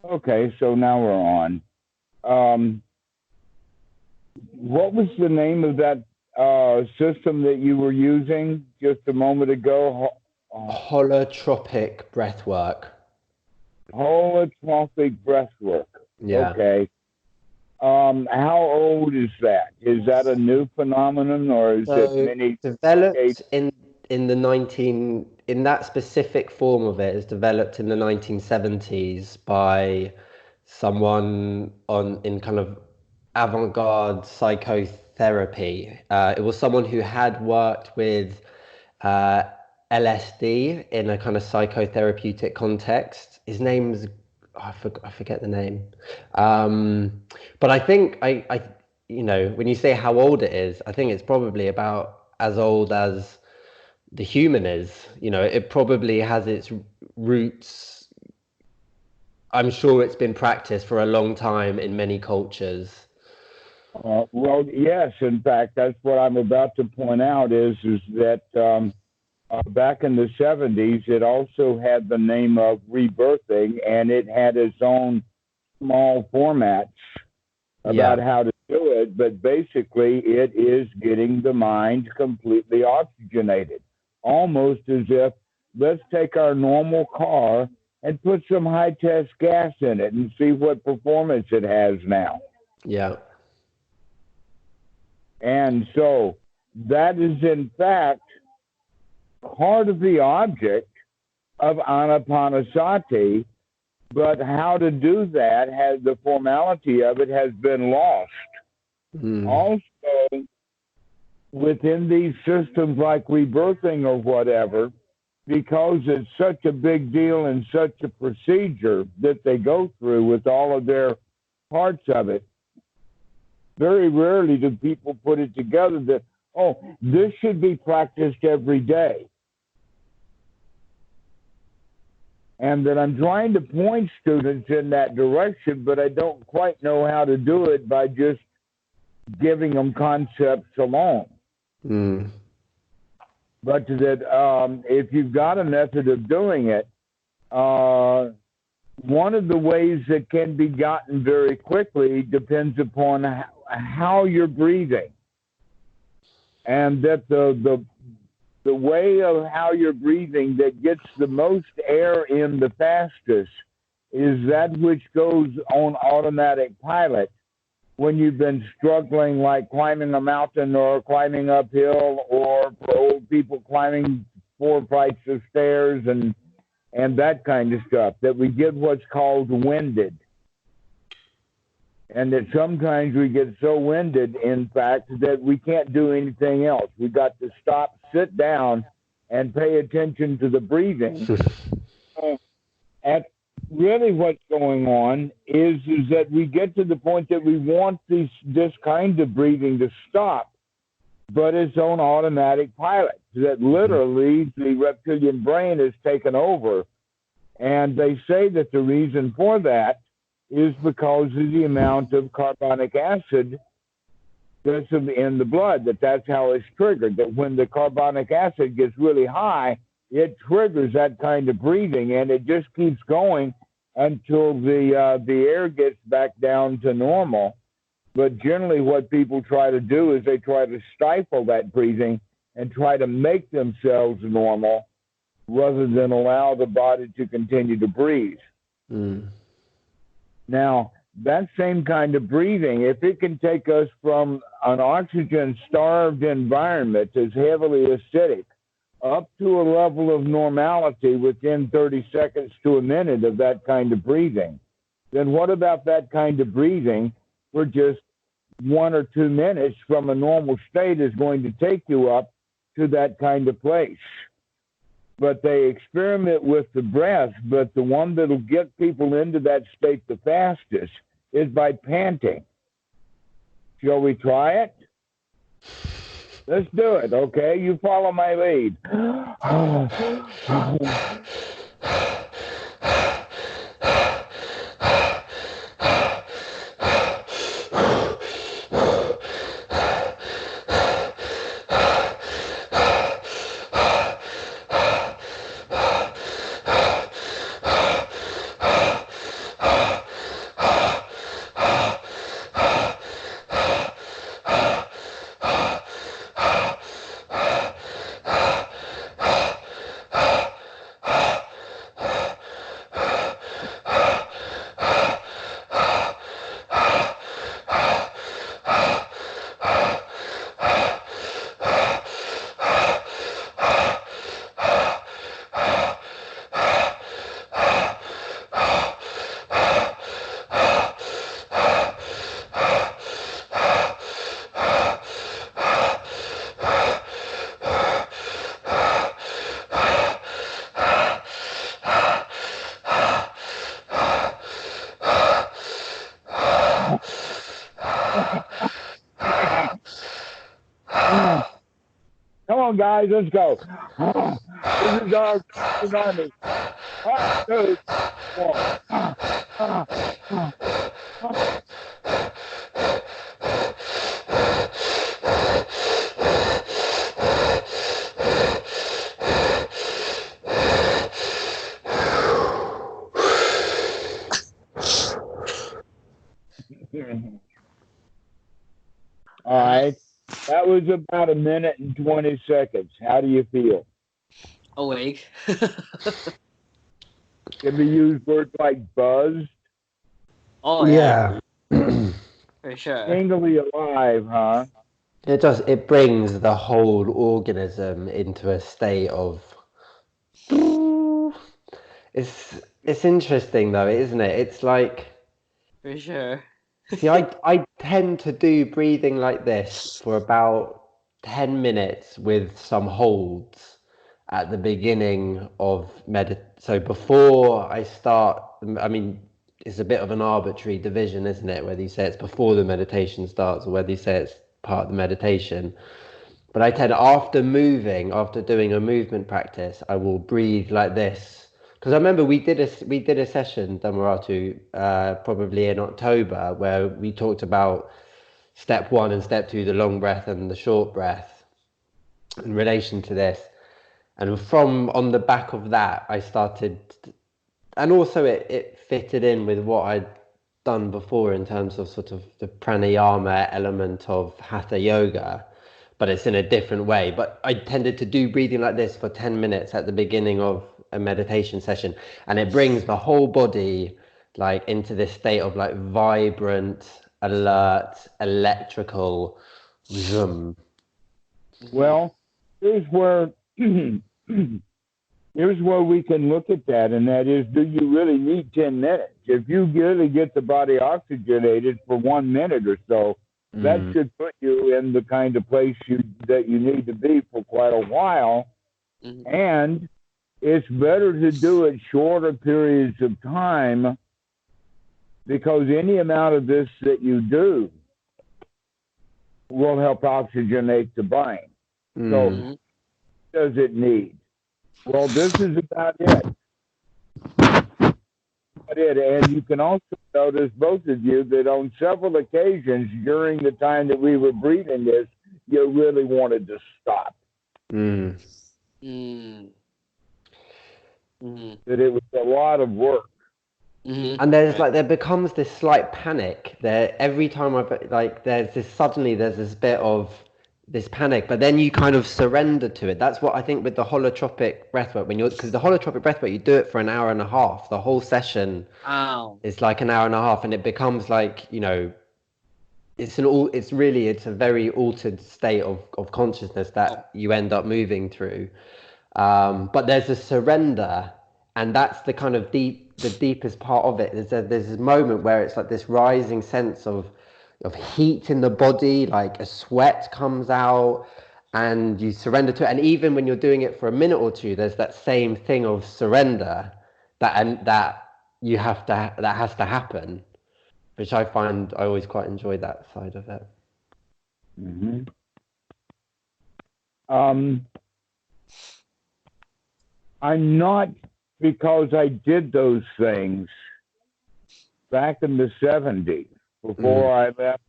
Okay, so now we're on. Um, what was the name of that system that you were using just a moment ago? Holotropic breath work. Holotropic breathwork. Yeah. Okay. How old is that? Is that a new phenomenon, or is it So many decades? developed in the 19 in that specific form of it is developed in the 1970s by someone on in kind of avant-garde psychotherapy. It was someone who had worked with uh, LSD in a kind of psychotherapeutic context. His name's I forget the name, but I think when you say how old it is, I think it's probably about as old as the human is. It probably has its roots. I'm sure it's been practiced for a long time in many cultures. Well, yes. In fact, that's what I'm about to point out is that back in the 70s, it also had the name of rebirthing, and it had its own small formats Yeah, about how to do it. But basically, it is getting the mind completely oxygenated, almost as if let's take our normal car and put some high test gas in it and see what performance it has now. yeah. And so that is, in fact, part of the object of Anapanasati, but how to do that has the formality of it has been lost. Mm, Also, within these systems like rebirthing or whatever, because it's such a big deal and such a procedure that they go through with all of their parts of it, very rarely do people put it together that, oh, this should be practiced every day. And that I'm trying to point students in that direction, but I don't quite know how to do it by just giving them concepts alone. mm, But that if you've got a method of doing it, uh, one of the ways that can be gotten very quickly depends upon how you're breathing, and that the way of how you're breathing that gets the most air in the fastest is that which goes on automatic pilot when you've been struggling, like climbing a mountain or climbing uphill, or for old people climbing 4 flights of stairs and that kind of stuff, that we get what's called winded. And that sometimes we get so winded, in fact, that we can't do anything else. We got to stop, sit down, and pay attention to the breathing. So at really what's going on is that we get to the point that we want this kind of breathing to stop, but it's on automatic pilot. That literally the reptilian brain has taken over. And they say that the reason for that is because of the amount of carbonic acid that's in the blood, that's how it's triggered. That when the carbonic acid gets really high, it triggers that kind of breathing, and it just keeps going until the air gets back down to normal. But generally, what people try to do is they try to stifle that breathing and try to make themselves normal rather than allow the body to continue to breathe. mm, Now, that same kind of breathing, if it can take us from an oxygen starved environment that's heavily acidic up to a level of normality within 30 seconds to a minute of that kind of breathing, then what about that kind of breathing for just 1 or 2 minutes from a normal state is going to take you up to that kind of place? But they experiment with the breath, but the one that'll get people into that state the fastest is by panting. Shall we try it? Let's do it, okay? You follow my lead. on, guys, let's go. This is our army. 1, 2, 1. All right. That was about 1 minute and 20 seconds. How do you feel? Awake. Can we use words like buzzed? Oh, Yeah. For sure. Tingly alive, huh? It does. It brings the whole organism into a state of. It's interesting though, isn't it? It's like. For sure. See, I tend to do breathing like this for about 10 minutes with some holds at the beginning of So before I start, I mean, it's a bit of an arbitrary division, isn't it? Whether you say it's before the meditation starts or whether you say it's part of the meditation. But I tend, after doing a movement practice, I will breathe like this. Because I remember we did a session, Dhammarato, probably in October, where we talked about step 1 and step 2, the long breath and the short breath, in relation to this. And on the back of that, I started, and also it fitted in with what I'd done before in terms of sort of the pranayama element of hatha yoga, but it's in a different way. But I tended to do breathing like this for 10 minutes at the beginning of a meditation session, and it brings the whole body like into this state of like vibrant, alert, electrical zoom. Well, here's where we can look at that, and that is, do you really need 10 minutes? If you really get the body oxygenated for 1 minute or so, that should put you in the kind of place that you need to be for quite a while. And it's better to do it shorter periods of time, because any amount of this that you do will help oxygenate the brain. So, what does it need? Well, this is about it. And you can also notice, both of you, that on several occasions during the time that we were breathing this, you really wanted to stop. That it was a lot of work. And there becomes this slight panic there every time there's this bit of this panic, but then you kind of surrender to it. That's what I think with the holotropic breathwork, because the holotropic breathwork, you do it for an hour and a half. The whole session is like an hour and a half, and it becomes like, it's a very altered state of consciousness that you end up moving through. But there's a surrender, and that's the kind of the deepest part of it. There's this moment where it's like this rising sense of heat in the body, like a sweat comes out, and you surrender to it. And even when you're doing it for a minute or two, there's that same thing of surrender that has to happen, which I find I always quite enjoy that side of it. I'm not, because I did those things back in the 70s before I left.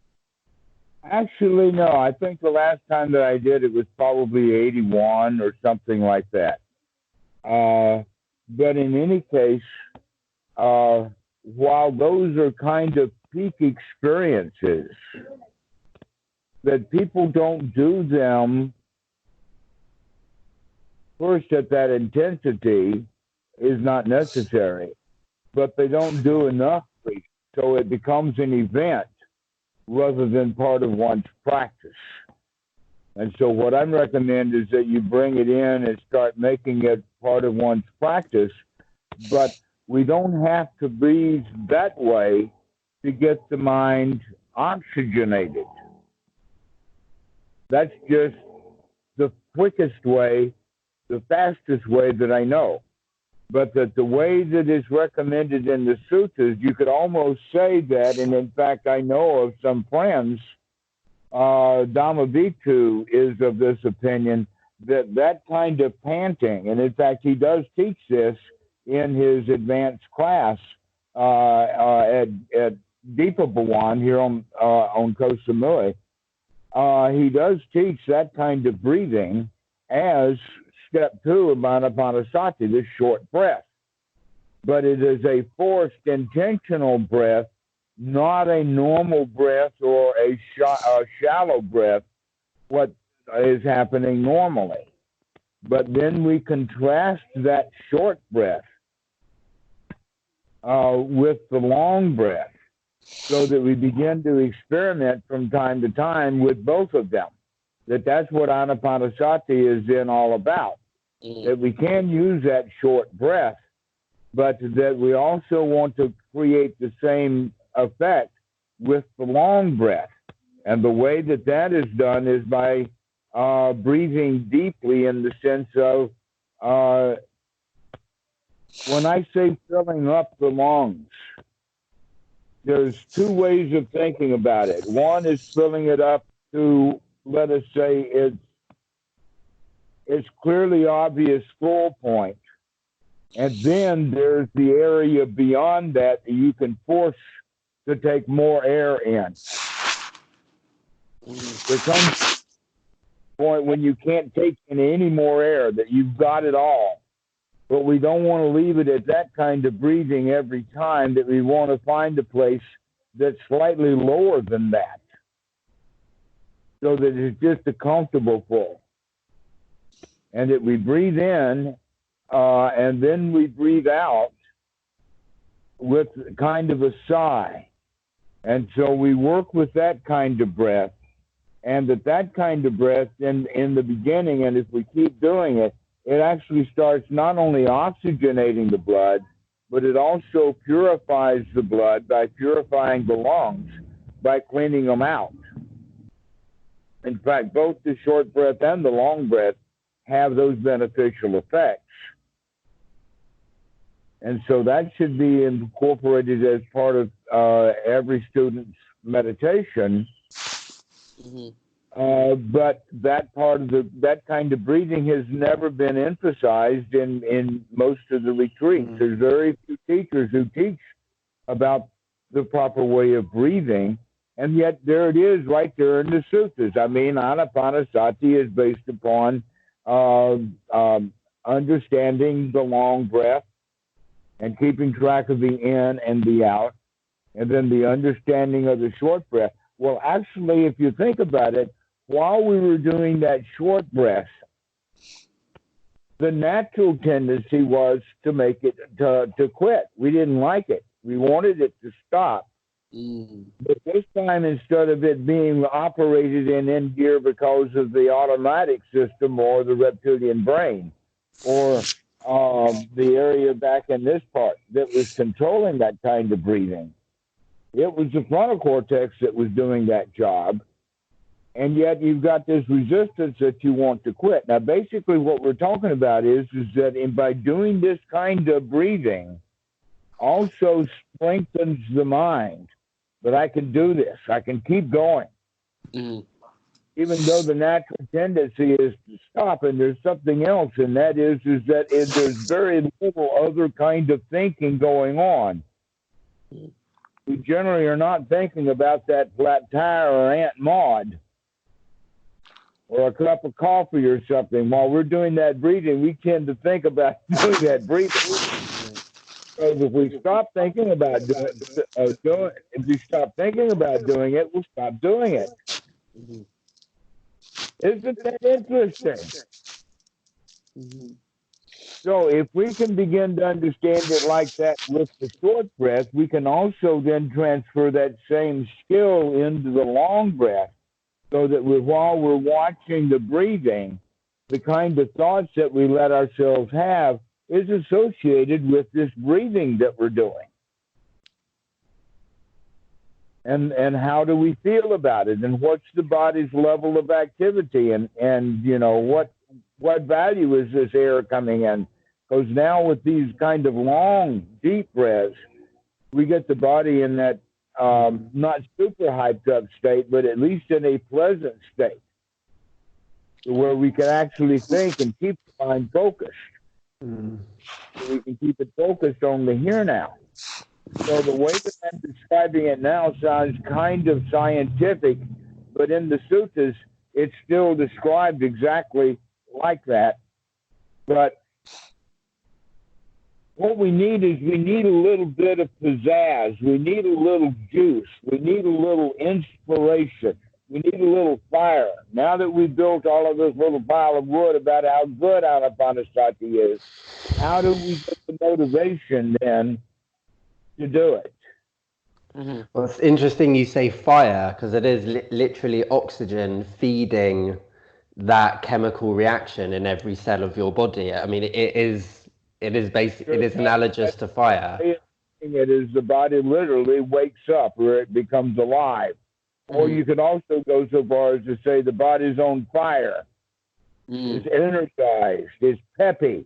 Actually, no, I think the last time that I did it was probably 81 or something like that. But in any case, while those are kind of peak experiences, that people don't do them first at that intensity is not necessary, but they don't do enough, so it becomes an event rather than part of one's practice. And so what I'm recommending is that you bring it in and start making it part of one's practice, but we don't have to breathe that way to get the mind oxygenated. That's just the quickest way, the fastest way that I know. But that the way that is recommended in the sutras, you could almost say that, and in fact, I know of some friends, Dhamma Bhikkhu is of this opinion, that kind of panting, and in fact, he does teach this in his advanced class at Deepa Bhawan here on Koh Samui. He does teach that kind of breathing as step 2 of Ananapasati, this short breath. But it is a forced, intentional breath, not a normal breath or a shallow breath, what is happening normally. But then we contrast that short breath with the long breath, so that we begin to experiment from time to time with both of them. That's what Ananapasati is then all about. That we can use that short breath, but that we also want to create the same effect with the long breath. And the way that is done is by breathing deeply, in the sense of, when I say filling up the lungs, there's 2 ways of thinking about it. One is filling it up to, let us say, it's clearly obvious full point. And then there's the area beyond that you can force to take more air in. There comes a point when you can't take in any more air, that you've got it all. But we don't want to leave it at that kind of breathing every time, that we want to find a place that's slightly lower than that, so that it's just a comfortable full. And that we breathe in, and then we breathe out with kind of a sigh. And so we work with that kind of breath, and that kind of breath in the beginning, and if we keep doing it, it actually starts not only oxygenating the blood, but it also purifies the blood by purifying the lungs, by cleaning them out. In fact, both the short breath and the long breath have those beneficial effects. And so that should be incorporated as part of every student's meditation. But that part of that kind of breathing has never been emphasized in most of the retreats. There's very few teachers who teach about the proper way of breathing, and yet there it is right there in the sutras. I mean, Ananapasati is based upon understanding the long breath and keeping track of the in and the out, and then the understanding of the short breath. Well, actually, if you think about it, while we were doing that short breath, the natural tendency was to make it to quit. We didn't like it. We wanted it to stop. But this time, instead of it being operated in gear because of the automatic system or the reptilian brain, or the area back in this part that was controlling that kind of breathing, it was the frontal cortex that was doing that job. And yet you've got this resistance that you want to quit. Now, basically what we're talking about is that by doing this kind of breathing also strengthens the mind, that I can do this, I can keep going. Even though the natural tendency is to stop, and there's something else, and that is that there's very little other kind of thinking going on. We generally are not thinking about that flat tire or Aunt Maud or a cup of coffee or something. While we're doing that breathing, we tend to think about doing that breathing. Because if we stop thinking about doing it, we'll stop doing it. Isn't that interesting? So if we can begin to understand it like that with the short breath, we can also then transfer that same skill into the long breath, so that while we're watching the breathing, the kind of thoughts that we let ourselves have is associated with this breathing that we're doing. And how do we feel about it? And what's the body's level of activity? And you know, what value is this air coming in? Because now with these kind of long, deep breaths, we get the body in that not super hyped up state, but at least in a pleasant state. to where we can actually think and keep the mind focused. Mm. So we can keep it focused on the here now. So the way that I'm describing it now sounds kind of scientific, but in the suttas, it's still described exactly like that. But what we need is we need a little bit of pizzazz. We need a little juice. We need a little inspiration. We need a little fire. Now that we've built all of this little pile of wood about how good Ananapasati is, how do we get the motivation then to do it? Mm-hmm. Well, it's interesting you say fire, because it is literally oxygen feeding that chemical reaction in every cell of your body. I mean, it is basic. It is analogous to fire. It is the body literally wakes up or it becomes alive. Or you could also go so far as to say the body's on fire. It's energized. It's peppy.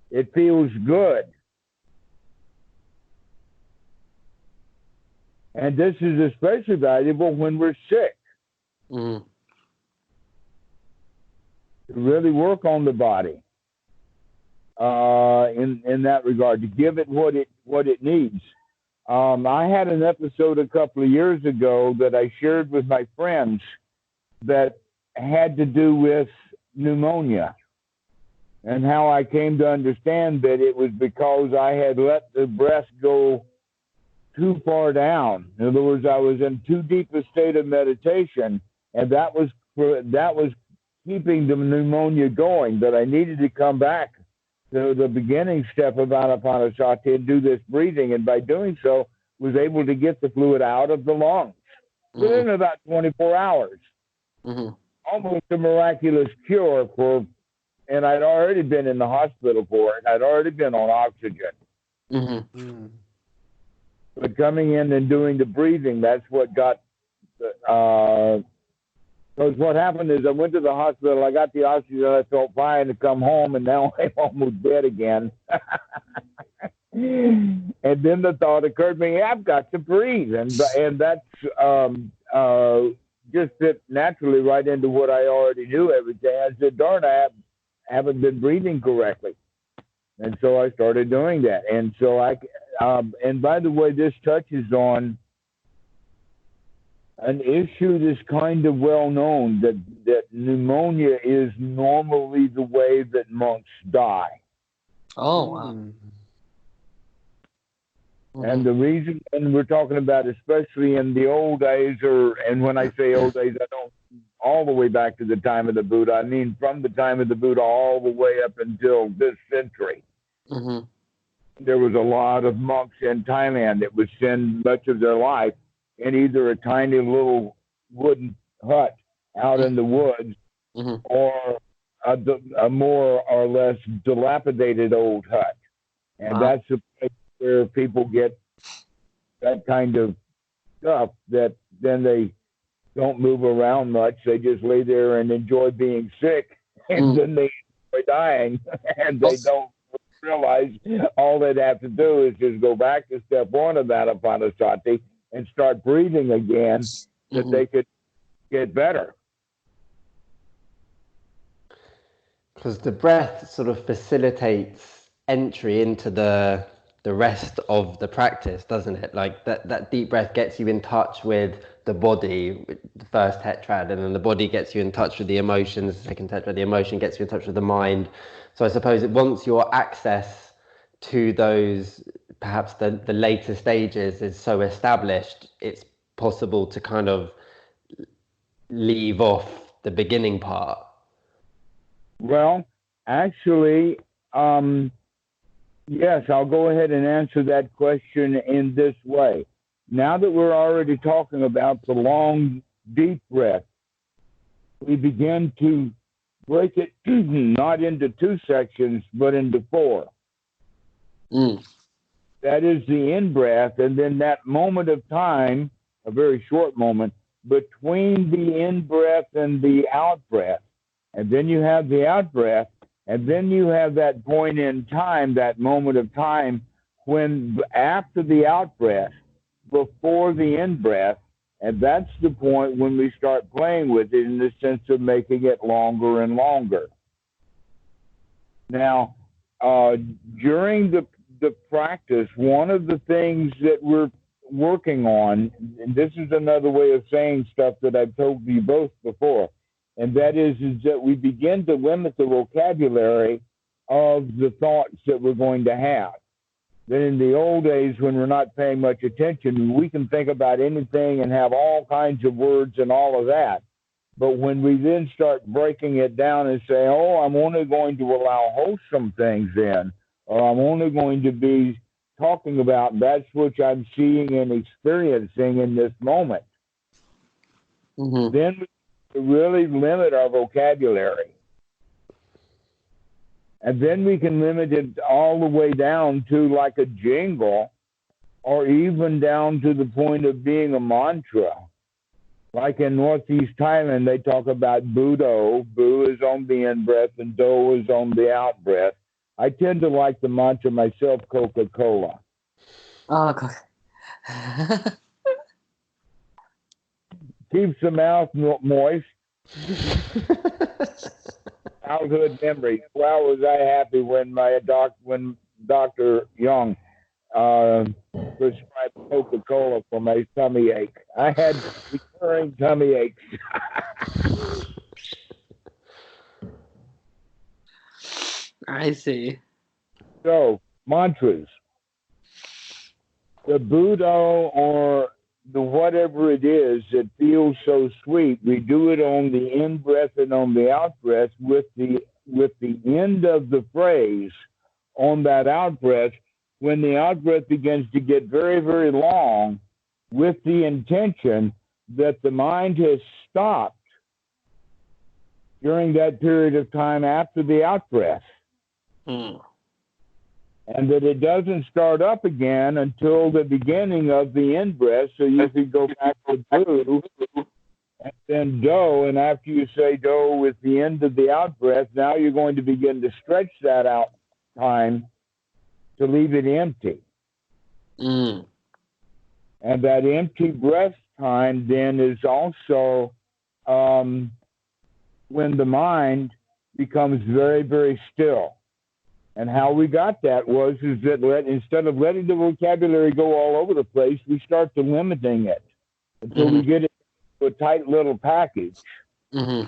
It feels good. And this is especially valuable when we're sick. To really work on the body in that regard, to give it what it needs. I had an episode a couple of years ago that I shared with my friends that had to do with pneumonia, and how I came to understand that it was because I had let the breath go too far down. In other words, I was in too deep a state of meditation, and that was keeping the pneumonia going, that I needed to come back to the beginning step of Ananapasati and do this breathing, and by doing so, was able to get the fluid out of the lungs within about 24 hours. Almost a miraculous cure for, and I'd already been in the hospital for it. I'd already been on oxygen. But coming in and doing the breathing, that's what got, because what happened is I went to the hospital, I got the oxygen, I felt fine to come home, and now I'm almost dead again. And then the thought occurred to me, I've got to breathe. And that's just fit naturally right into what I already knew every day. I said, darn, I haven't been breathing correctly. And so I started doing that. And so and by the way, this touches on an issue that's kind of well known, that pneumonia is normally the way that monks die. Oh, wow. And the reason, and we're talking about especially in the old days, and when I say old days, I don't all the way back to the time of the Buddha. I mean from the time of the Buddha all the way up until this century. There was a lot of monks in Thailand that would spend much of their life in either a tiny little wooden hut out in the woods, or a more or less dilapidated old hut. And that's the place where people get that kind of stuff, that then they don't move around much. They just lay there and enjoy being sick, and then they enjoy dying, and they don't realize all they'd have to do is just go back to step one of Ananapasati and start breathing again, that they could get better. Because the breath sort of facilitates entry into the rest of the practice, doesn't it? Like that deep breath gets you in touch with the body, the first tetrad, and then the body gets you in touch with the emotions, the second tetrad, the emotion gets you in touch with the mind. So I suppose once your access to those, perhaps the later stages, is so established, it's possible to kind of leave off the beginning part. Well, actually, yes, I'll go ahead and answer that question in this way. Now that we're already talking about the long, deep breath, we begin to break it not into two sections, but into four. That is the in-breath, and then that moment of time, a very short moment, between the in-breath and the out-breath. And then you have the out-breath, and then you have that point in time, that moment of time, when after the out-breath, before the in-breath, And that's the point when we start playing with it in the sense of making it longer and longer. Now, during the practice, one of the things that we're working on, and this is another way of saying stuff that I've told you both before, and that is that we begin to limit the vocabulary of the thoughts that we're going to have. Then in the old days, when we're not paying much attention, we can think about anything and have all kinds of words and all of that. But when we then start breaking it down and say, oh, I'm only going to allow wholesome things in, or I'm only going to be talking about that's what I'm seeing and experiencing in this moment, then we really limit our vocabulary. And then we can limit it all the way down to like a jingle, or even down to the point of being a mantra. Like in Northeast Thailand, they talk about Bu-do. Bu is on the in-breath and Do is on the out-breath. I tend to like the mantra myself, Coca-Cola. Oh, God. Keeps the mouth moist. Childhood memory. Wow, was I happy when when Dr. Young prescribed Coca-Cola for my tummy ache. I had recurring tummy aches. I see. So, mantras. The Bu-do or the whatever it is that feels so sweet, we do it on the in-breath and on the out-breath with the end of the phrase on that out-breath. When the out-breath begins to get very, very long, with the intention that the mind has stopped during that period of time after the out-breath. And that it doesn't start up again until the beginning of the in-breath. So you could go back to Bu and then Do, and after you say Do with the end of the out-breath, now you're going to begin to stretch that out time to leave it empty. And that empty breath time then is also when the mind becomes very, very still. And how we got that is that instead of letting the vocabulary go all over the place, we start to limiting it until we get it to a tight little package. And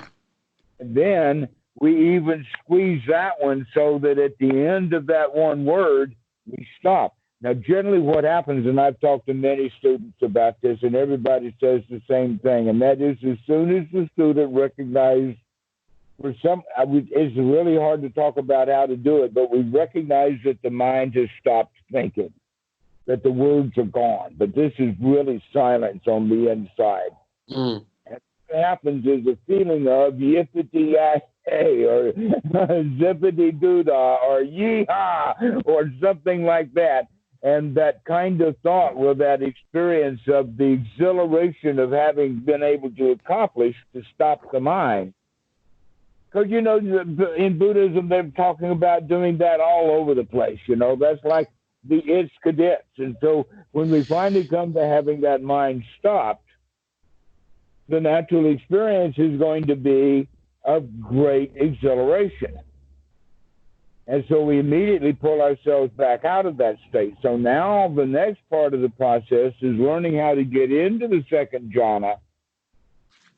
then we even squeeze that one so that at the end of that one word, we stop. Now, generally what happens, and I've talked to many students about this, and everybody says the same thing, and that is as soon as the student recognizes it's really hard to talk about how to do it, but we recognize that the mind has stopped thinking, that the words are gone, but this is really silence on the inside. And what happens is a feeling of yippity-yay or zippity-doo-dah or yee-haw or something like that. And that kind of thought or that experience of the exhilaration of having been able to accomplish to stop the mind. Because, you know, in Buddhism, they're talking about doing that all over the place. You know, that's like the its cadets. And so when we finally come to having that mind stopped, the natural experience is going to be of great exhilaration. And so we immediately pull ourselves back out of that state. So now the next part of the process is learning how to get into the second jhana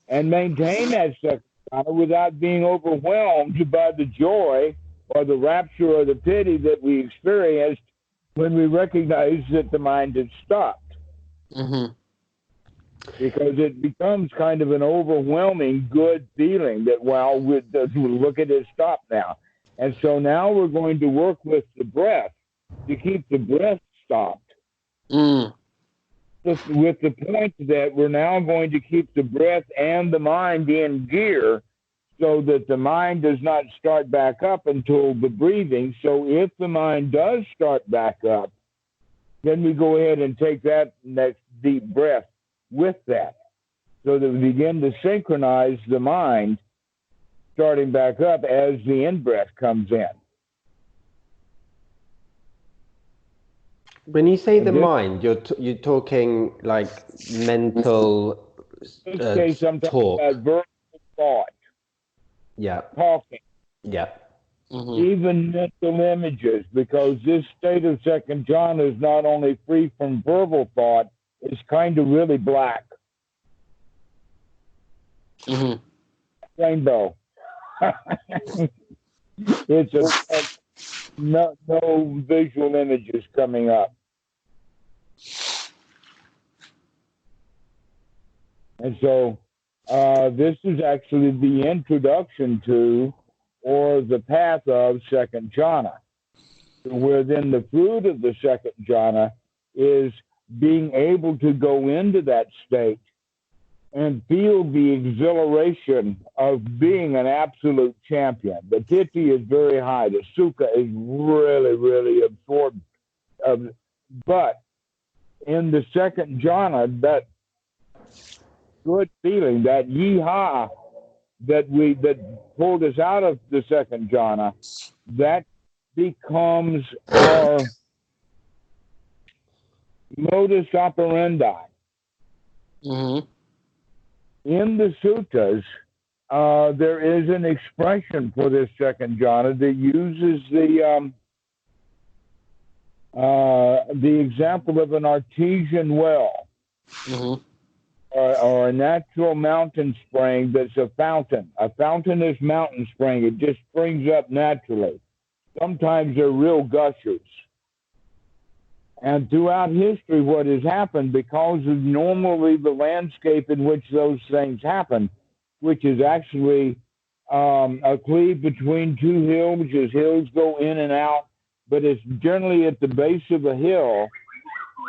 and maintain that second without being overwhelmed by the joy or the rapture or the pity that we experienced when we recognize that the mind had stopped. Because it becomes kind of an overwhelming good feeling that, well, look at it, stop now. And so now we're going to work with the breath to keep the breath stopped. With the point that we're now going to keep the breath and the mind in gear so that the mind does not start back up until the breathing. So if the mind does start back up, then we go ahead and take that next deep breath with that so that we begin to synchronize the mind starting back up as the in-breath comes in. When you say the mind, you're talking like mental In this case, I'm talking talk. about verbal thought, Yeah. talking, Yeah. even mental images, because this state of second jhana is not only free from verbal thought, it's kind of really black. Rainbow. It's no visual images coming up. And so this is actually the introduction to, or the path of, second jhana, where then the fruit of the second jhana is being able to go into that state and feel the exhilaration of being an absolute champion. The titi is very high. The sukha is really, really absorbed. But in the second jhana, that good feeling, that yeehaw that pulled us out of the second jhana, that becomes our modus operandi. In the suttas, there is an expression for this second jhana that uses the example of an artesian well, or a natural mountain spring that's a fountain. A fountain is mountain spring. It just springs up naturally. Sometimes they're real gushers. And throughout history, what has happened, because of normally the landscape in which those things happen, which is actually a cleave between two hills, as hills go in and out, but it's generally at the base of a hill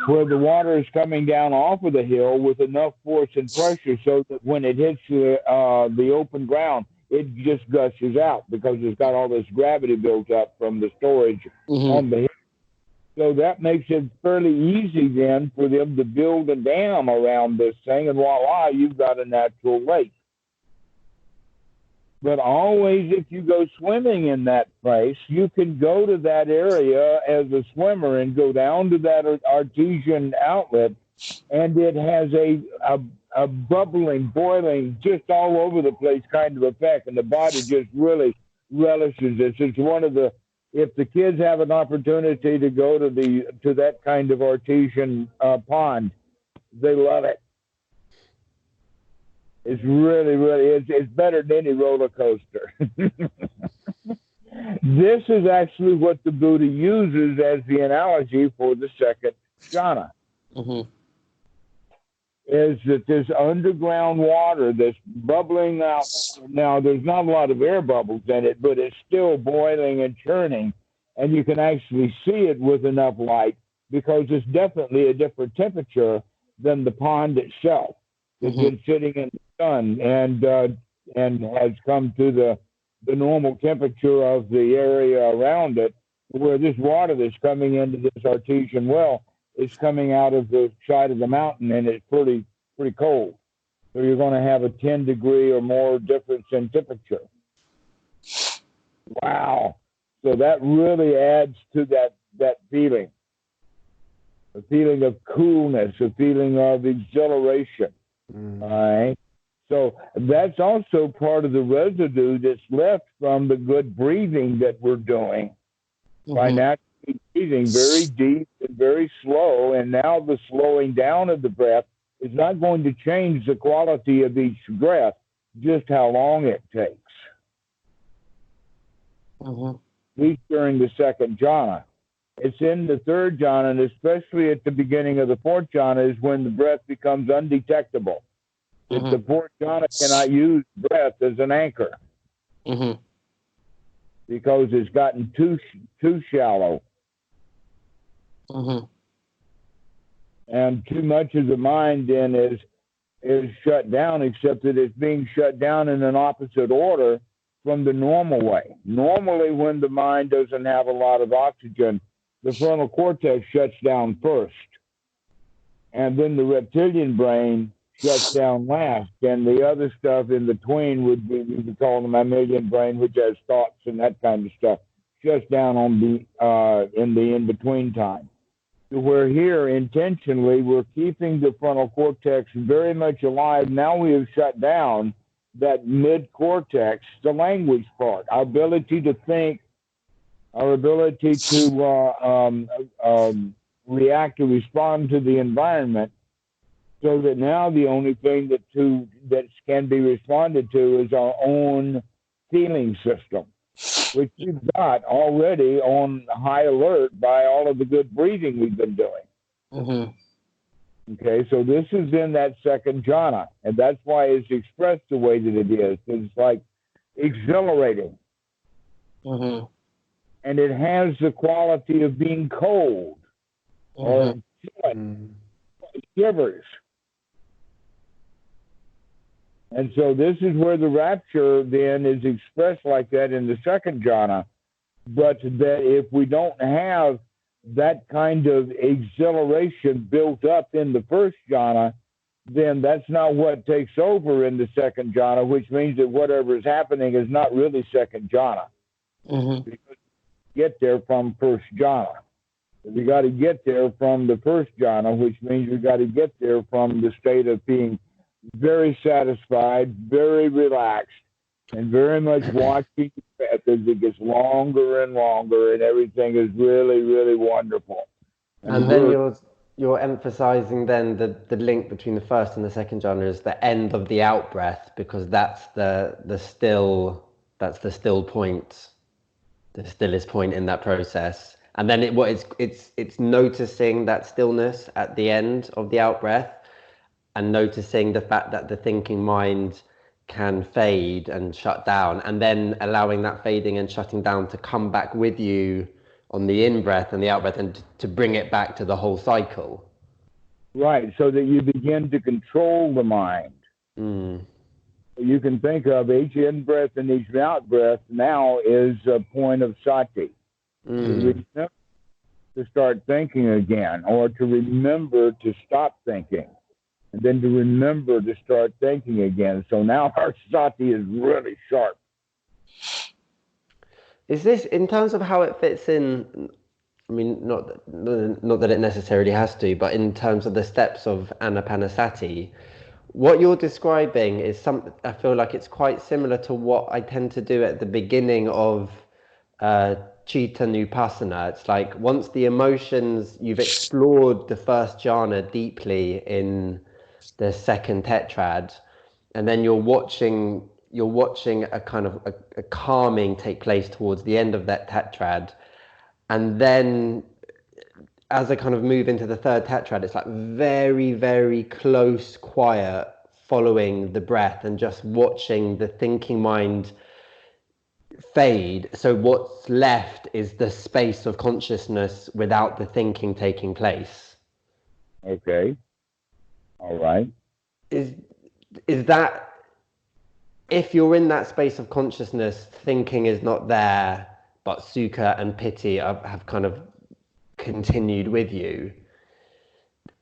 where the water is coming down off of the hill with enough force and pressure so that when it hits the open ground, it just gushes out because it's got all this gravity built up from the storage on the hill. So that makes it fairly easy then for them to build a dam around this thing, and voila, you've got a natural lake. But always, if you go swimming in that place, you can go to that area as a swimmer and go down to that artesian outlet, and it has a bubbling, boiling, just all over the place kind of effect, and the body just really relishes this. It's one of the, if the kids have an opportunity to go to that kind of artesian pond, they love it. It's really, really, it's better than any roller coaster. This is actually what the Buddha uses as the analogy for the second jhana. Is that this underground water that's bubbling out. Now, there's not a lot of air bubbles in it, but it's still boiling and churning, and you can actually see it with enough light because it's definitely a different temperature than the pond itself. It's been sitting in the sun and has come to the normal temperature of the area around it, where this water that's coming into this artesian well is coming out of the side of the mountain, and it's pretty cold. So you're going to have a 10-degree or more difference in temperature. Wow. So that really adds to that feeling. A feeling of coolness, a feeling of exhilaration. All right. So that's also part of the residue that's left from the good breathing that we're doing by naturally breathing very deep and very slow. And now the slowing down of the breath is not going to change the quality of each breath, just how long it takes. At least during the second jhana. It's in the third jhana, and especially at the beginning of the fourth jhana, is when the breath becomes undetectable. The fourth jhana cannot use breath as an anchor because it's gotten too shallow. And too much of the mind then is shut down, except that it's being shut down in an opposite order from the normal way. Normally, when the mind doesn't have a lot of oxygen, the frontal cortex shuts down first, and then the reptilian brain shuts down last, and the other stuff in between would be, we would call the mammalian brain, which has thoughts and that kind of stuff, shuts down on the in the in-between time. Where here, intentionally, we're keeping the frontal cortex very much alive. Now we have shut down that mid-cortex, the language part, our ability to think, our ability to react to respond to the environment, so that now the only thing that can be responded to is our own feeling system, which we've got already on high alert by all of the good breathing we've been doing. Mm-hmm. Okay, so this is in that second jhana, and that's why it's expressed the way that it is. It's like exhilarating. Mm-hmm. And it has the quality of being cold or shivers. And so this is where the rapture then is expressed like that in the second jhana. But that if we don't have that kind of exhilaration built up in the first jhana, then that's not what takes over in the second jhana, which means that whatever is happening is not really second jhana. Mm-hmm. Because you get there from first jhana. We got to get there from the first jhana, which means we got to get there from the state of being very satisfied, very relaxed, and very much watching the breath as it gets longer and longer, and everything is really, really wonderful. And then you're emphasizing then the link between the first and the second jhana is the end of the out breath, because that's the still point, the stillest point in that process. And then it's noticing that stillness at the end of the out breath, and noticing the fact that the thinking mind can fade and shut down, and then allowing that fading and shutting down to come back with you on the in breath and the out breath, and to bring it back to the whole cycle. Right, so that you begin to control the mind. You can think of each in breath and each out breath now is a point of sati. To start thinking again, or to remember to stop thinking, and then to remember to start thinking again. So now our sati is really sharp. Is this, in terms of how it fits in, I mean, not that it necessarily has to, but in terms of the steps of Ananapasati, what you're describing is I feel like it's quite similar to what I tend to do at the beginning of Chitta Nupassana. It's like once the emotions, you've explored the first jhana deeply in the second tetrad, and then you're watching a kind of a calming take place towards the end of that tetrad, and then as I kind of move into the third tetrad, it's like very, very close quiet, following the breath and just watching the thinking mind fade. So what's left is the space of consciousness without the thinking taking place. Okay. All right. Is that, if you're in that space of consciousness, thinking is not there, but sukha and piti have kind of continued with you,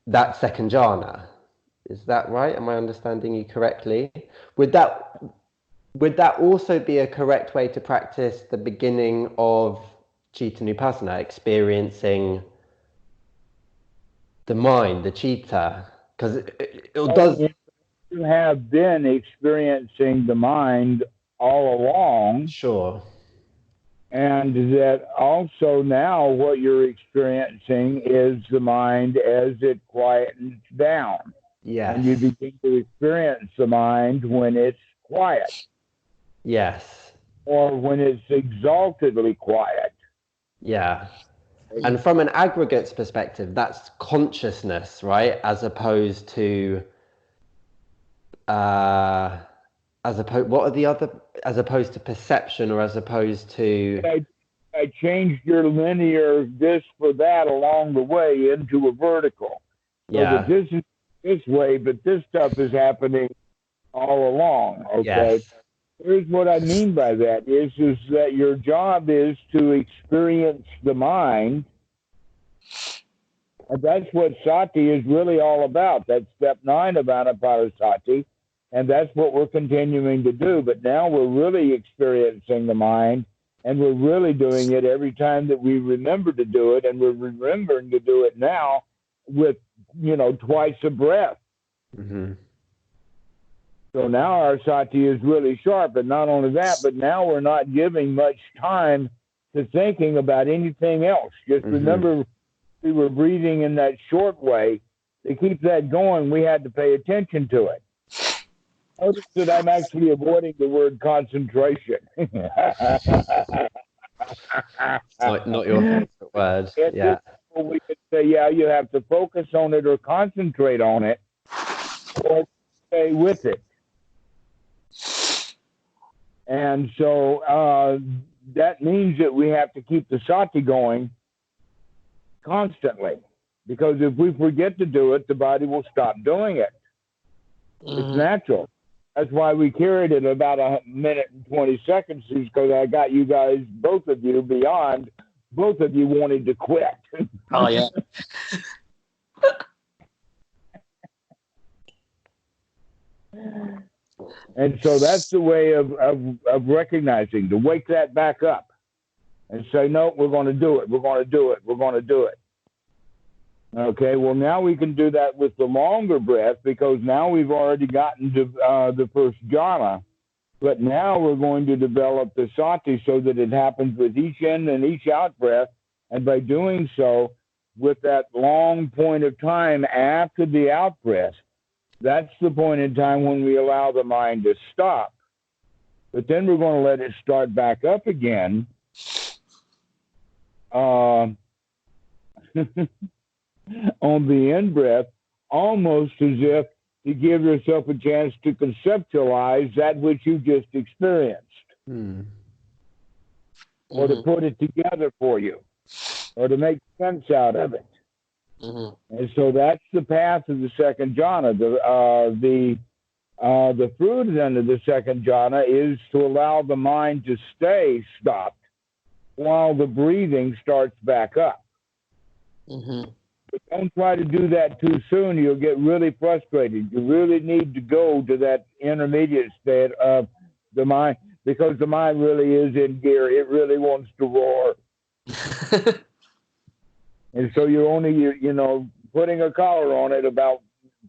that second jhana, is that right? Am I understanding you correctly? Would that also be a correct way to practice the beginning of Chitta Nupassana, experiencing the mind, the chitta? Because it does. You have been experiencing the mind all along. Sure. And that also now what you're experiencing is the mind as it quietens down. Yes. And you begin to experience the mind when it's quiet. Yes. Or when it's exaltedly quiet. Yeah. And from an aggregates perspective, that's consciousness, right? As opposed to what are the other, as opposed to perception, or as opposed to... I changed your linear this for that along the way into a vertical. So that this is this way, but this stuff is happening all along. Okay. Yes. Here's what I mean by that is that your job is to experience the mind. And that's what sati is really all about. That's step 9 of Ananapasati. And that's what we're continuing to do. But now we're really experiencing the mind And we're really doing it every time that we remember to do it, and we're remembering to do it now with, twice a breath. Mm-hmm. So now our sati is really sharp, and not only that, but now we're not giving much time to thinking about anything else. Just remember, we were breathing in that short way. To keep that going, we had to pay attention to it. Notice that I'm actually avoiding the word concentration. Not your favorite word. Yeah. We could say, you have to focus on it or concentrate on it, or stay with it. And so that means that we have to keep the sati going constantly, because if we forget to do it, the body will stop doing it. It's natural. That's why we carried it about 1 minute and 20 seconds, because I got you guys, both of you, beyond. Both of you wanted to quit. Oh, yeah. And so that's the way of recognizing, to wake that back up and say, no, we're going to do it. We're going to do it. We're going to do it. Okay, well, now we can do that with the longer breath, because now we've already gotten to the first jhana. But now we're going to develop the sati so that it happens with each in and each out breath. And by doing so, with that long point of time after the out breath, that's the point in time when we allow the mind to stop. But then we're going to let it start back up again. On the in-breath, almost as if to give yourself a chance to conceptualize that which you just experienced, or to put it together for you, or to make sense out of it. And so that's the path of the second jhana. The fruit then of the second jhana is to allow the mind to stay stopped while the breathing starts back up. But don't try to do that too soon. You'll get really frustrated. You really need to go to that intermediate state of the mind, because the mind really is in gear. It really wants to roar. And so you're only, putting a collar on it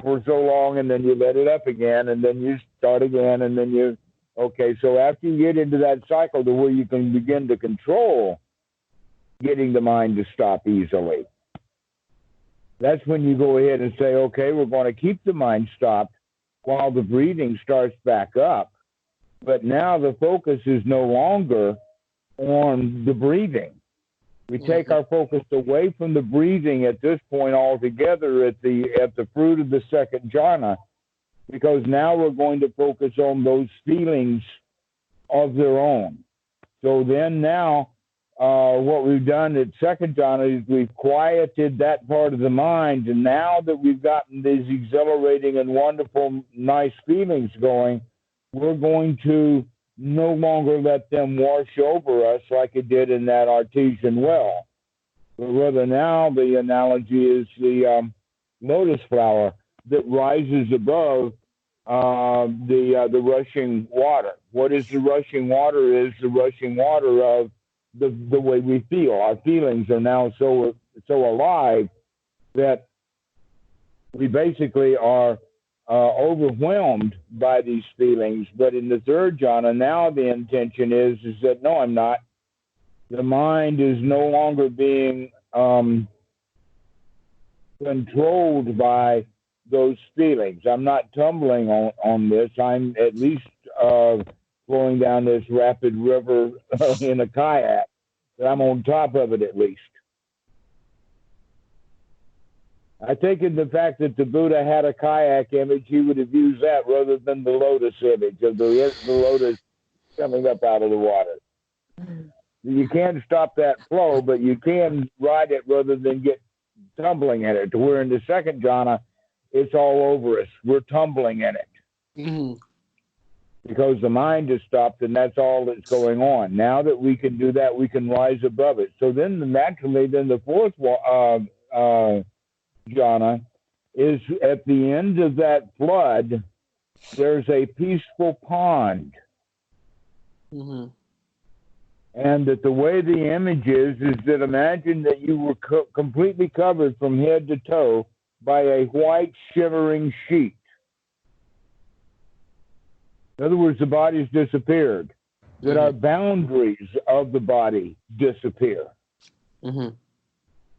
for so long, and then you let it up again, and then you start again, and then so after you get into that cycle to where you can begin to control getting the mind to stop easily, that's when you go ahead and say, okay, we're going to keep the mind stopped while the breathing starts back up. But now the focus is no longer on the breathing. We take our focus away from the breathing at this point altogether at the fruit of the second jhana, because now we're going to focus on those feelings of their own. So then now, what we've done at second jhana is we've quieted that part of the mind, and now that we've gotten these exhilarating and wonderful, nice feelings going, we're going to no longer let them wash over us like it did in that artesian well. But rather now the analogy is the lotus flower that rises above the rushing water. What is the rushing water? Is the rushing water of the way we feel. Our feelings are now so alive that we basically are overwhelmed by these feelings. But in the third jhana, now the intention is that, no, I'm not. The mind is no longer being controlled by those feelings. I'm not tumbling on this. I'm at least flowing down this rapid river in a kayak. I'm on top of it at least. I take it the fact that the Buddha had a kayak image, he would have used that rather than the lotus image of the lotus coming up out of the water. You can't stop that flow, but you can ride it rather than get tumbling in it. Where in the second jhana, it's all over us. We're tumbling in it. Because the mind is stopped, and that's all that's going on. Now that we can do that, we can rise above it. So then naturally, the fourth jhana is at the end of that flood, there's a peaceful pond. And that the way the image is that imagine that you were completely covered from head to toe by a white shimmering sheet. In other words, the body's disappeared. That our boundaries of the body disappear. Mm-hmm.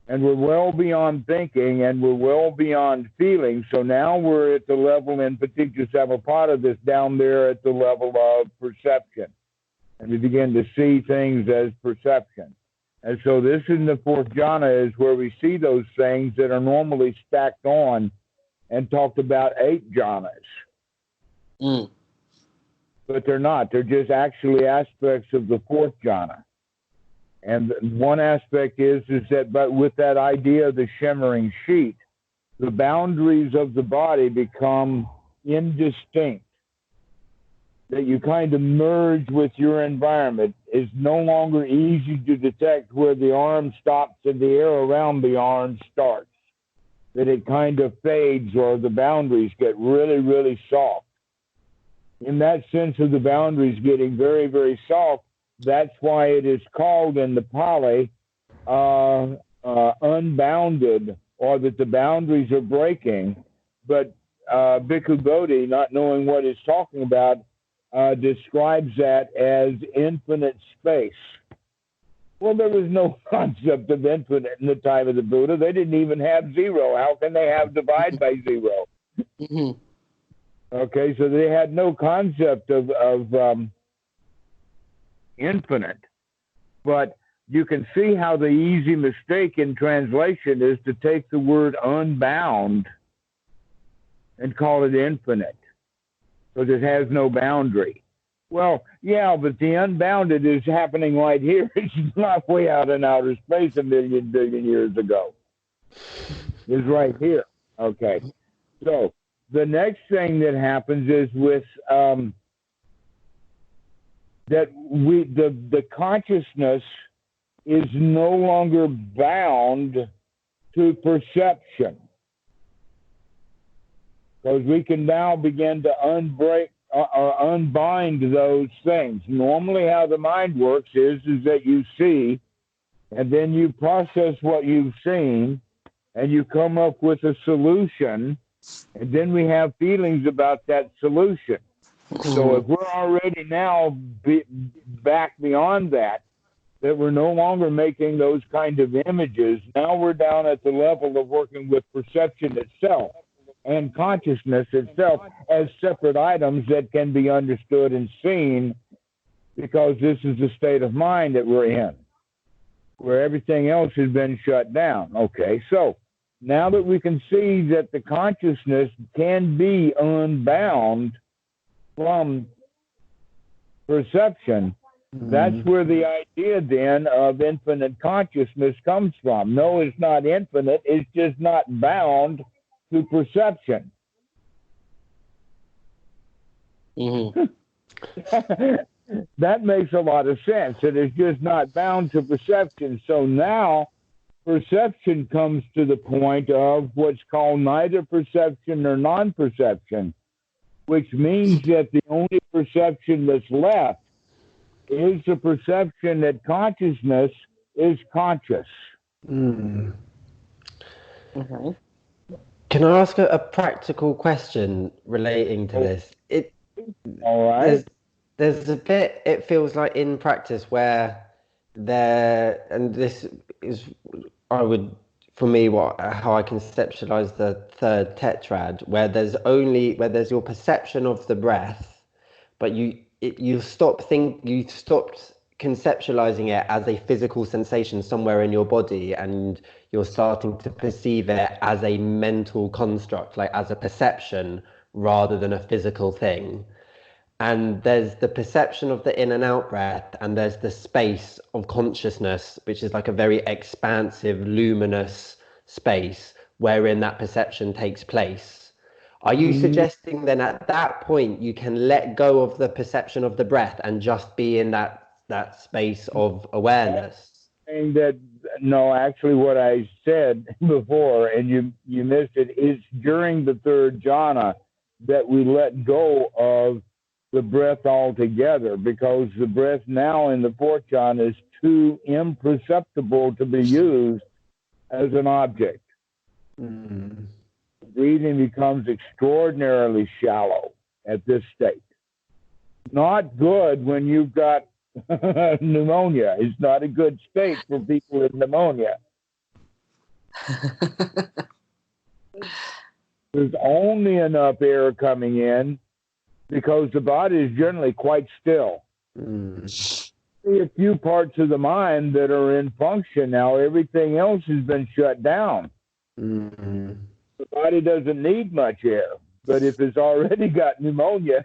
And we're well beyond thinking and we're well beyond feeling. So now we're at the level in Paticca that's down there at the level of perception. And we begin to see things as perception. And so this in the fourth jhana is where we see those things that are normally stacked on and talked about 8 jhanas. Mm. But they're not. They're just actually aspects of the fourth jhana. And one aspect is that, but with that idea of the shimmering sheet, the boundaries of the body become indistinct. That you kind of merge with your environment. It's no longer easy to detect where the arm stops and the air around the arm starts. That it kind of fades or the boundaries get really, really soft. In that sense of the boundaries getting very, very soft, that's why it is called in the Pali unbounded, or that the boundaries are breaking. But Bhikkhu Bodhi, not knowing what he's talking about, describes that as infinite space. Well, there was no concept of infinite in the time of the Buddha. They didn't even have zero. How can they have divide by zero? Mm-hmm. Okay, so they had no concept of infinite. But you can see how the easy mistake in translation is to take the word unbound and call it infinite, because it has no boundary. Well, yeah, but the unbounded is happening right here. It's not way out in outer space a million, billion years ago. It's right here. Okay. So the next thing that happens is with that the consciousness is no longer bound to perception, because we can now begin to unbreak or unbind those things. Normally how the mind works is that you see, and then you process what you've seen, and you come up with a solution, and then we have feelings about that solution. So if we're already now back beyond that we're no longer making those kind of images, now we're down at the level of working with perception itself and consciousness itself as separate items that can be understood and seen, because this is the state of mind that we're in, where everything else has been shut down. Okay, so now that we can see that the consciousness can be unbound from perception, that's where the idea then of infinite consciousness comes from. No, it's not infinite, it's just not bound to perception. Mm-hmm. That makes a lot of sense. It is just not bound to perception. So now perception comes to the point of what's called neither perception nor non-perception, which means that the only perception that's left is the perception that consciousness is conscious. Mm. Okay. Can I ask a practical question relating to this? All right. There's a bit, it feels like in practice where there, and this is, for me, how I conceptualize the third tetrad, where there's your perception of the breath, but you stopped conceptualizing it as a physical sensation somewhere in your body, and you're starting to perceive it as a mental construct, like as a perception rather than a physical thing. And there's the perception of the in and out breath, and there's the space of consciousness, which is like a very expansive, luminous space wherein that perception takes place. Are you suggesting then at that point you can let go of the perception of the breath and just be in that space of awareness? No, actually what I said before, and you missed it, is during the third jhana that we let go of the breath altogether, because the breath now in the fourth jhana is too imperceptible to be used as an object. Breathing becomes extraordinarily shallow at this state. Not good when you've got pneumonia. It's not a good state for people with pneumonia. There's only enough air coming in because the body is generally quite still. A few parts of the mind that are in function now. Everything else has been shut down. The body doesn't need much air, but if it's already got pneumonia,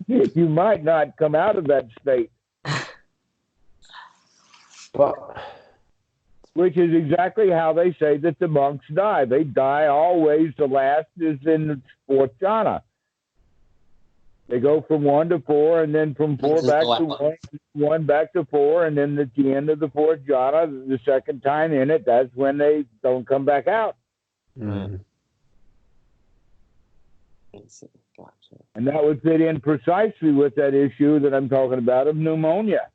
you might not come out of that state. Which is exactly how they say that the monks die. They die always, the last is in the fourth jhana. They go from 1 to 4, and then from 4 back to 1, 1 back to 4, and then at the end of the fourth jhana, the second time in it, that's when they don't come back out. Gotcha. And that would fit in precisely with that issue that I'm talking about of pneumonia.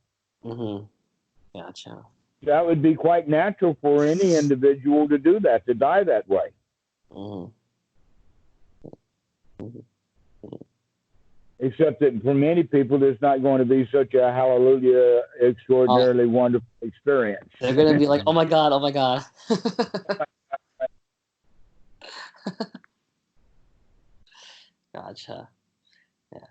Gotcha. That would be quite natural for any individual to do that, to die that way. Except that for many people, it's not going to be such a hallelujah, extraordinarily wonderful experience. They're going to be like, oh my God, oh my God. Gotcha. Yeah.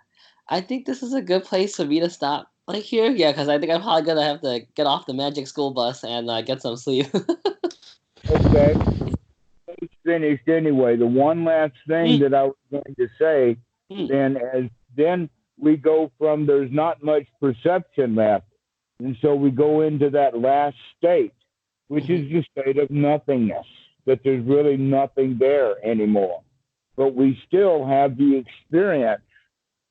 I think this is a good place for me to stop like here. Yeah, because I think I'm probably going to have to get off the magic school bus and get some sleep. Okay. It's finished anyway. The one last thing that I was going to say, then we go from there's not much perception left. And so we go into that last state, which is the state of nothingness, that there's really nothing there anymore. But we still have the experience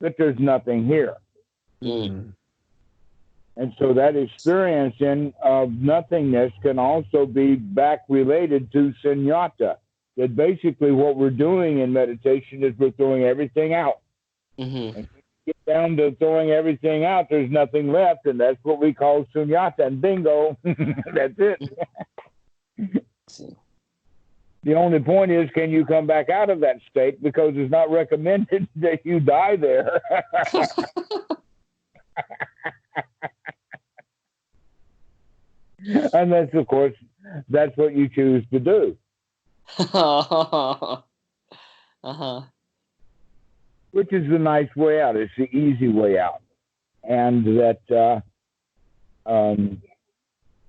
that there's nothing here. And so that experiencing of nothingness can also be back related to sunyata. That basically what we're doing in meditation is we're throwing everything out. And when we get down to throwing everything out, there's nothing left, and that's what we call sunyata. And bingo, that's it. The only point is, can you come back out of that state? Because it's not recommended that you die there. Unless, of course, that's what you choose to do. Which is the nice way out. It's the easy way out. And that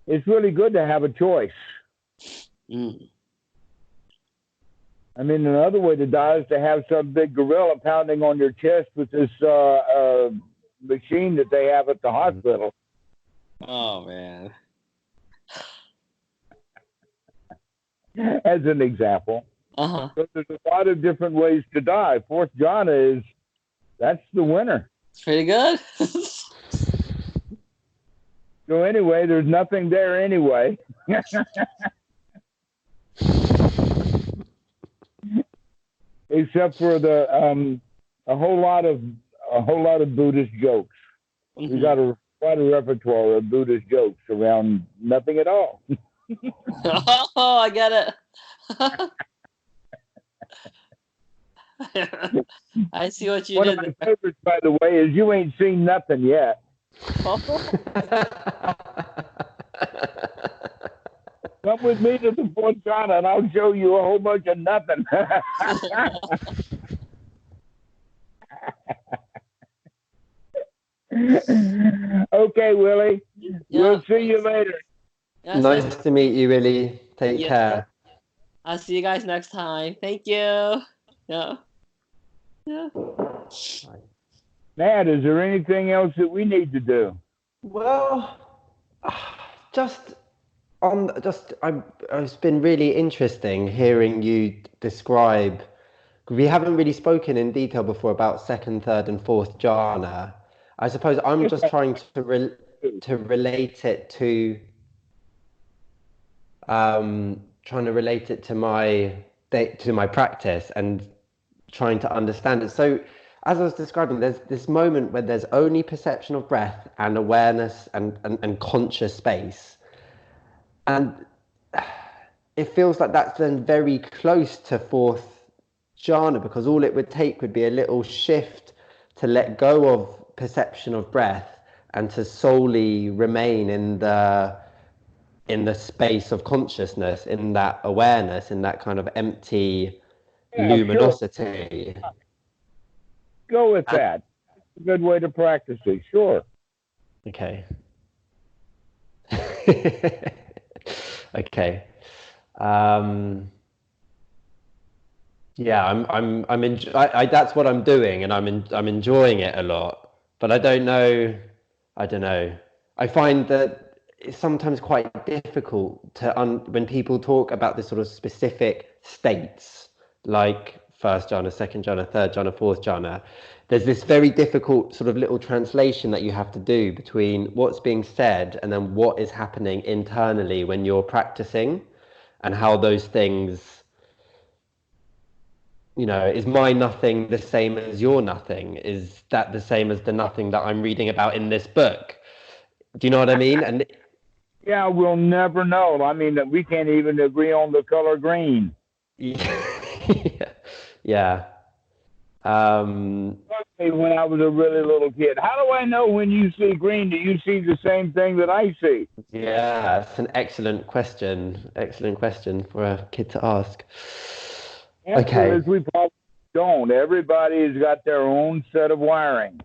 it's really good to have a choice. I mean, another way to die is to have some big gorilla pounding on your chest with this machine that they have at the hospital. Oh, man. As an example. So there's a lot of different ways to die. Fourth jhana that's the winner. It's pretty good. So anyway, there's nothing there anyway. Except for the a whole lot of Buddhist jokes. We got quite a repertoire of Buddhist jokes around nothing at all. Oh, I get it. I see what you did. One of my favorites, by the way, is you ain't seen nothing yet. Come with me to the fourth jhana and I'll show you a whole bunch of nothing. Okay, Willie. We'll see you later. Nice to meet you, Willy. Take care. I'll see you guys next time. Thank you. Yeah. Matt, is there anything else that we need to do? Well, it's been really interesting hearing you describe. We haven't really spoken in detail before about second, third, and fourth jhana. I suppose I'm just trying to relate it to my practice and trying to understand it. So as I was describing, there's this moment where there's only perception of breath and awareness and conscious space. And it feels like that's then very close to fourth jhana, because all it would take would be a little shift to let go of perception of breath and to solely remain in the space of consciousness, in that awareness, in that kind of empty luminosity. Sure. Go with that. It's a good way to practice it. Sure. Okay. Okay. Yeah, that's what I'm doing, and I'm enjoying it a lot. But I don't know. I find that it's sometimes quite difficult to when people talk about this sort of specific states, like first jhana, second jhana, third jhana, fourth jhana. There's this very difficult sort of little translation that you have to do between what's being said and then what is happening internally when you're practicing, and how those things, is my nothing the same as your nothing? Is that the same as the nothing that I'm reading about in this book? Do you know what I mean? And yeah, we'll never know. I mean, we can't even agree on the color green. Yeah. When I was a really little kid, how do I know when you see green? Do you see the same thing that I see? Yeah, it's an excellent question. Excellent question for a kid to ask. Okay. We probably don't. Everybody's got their own set of wiring.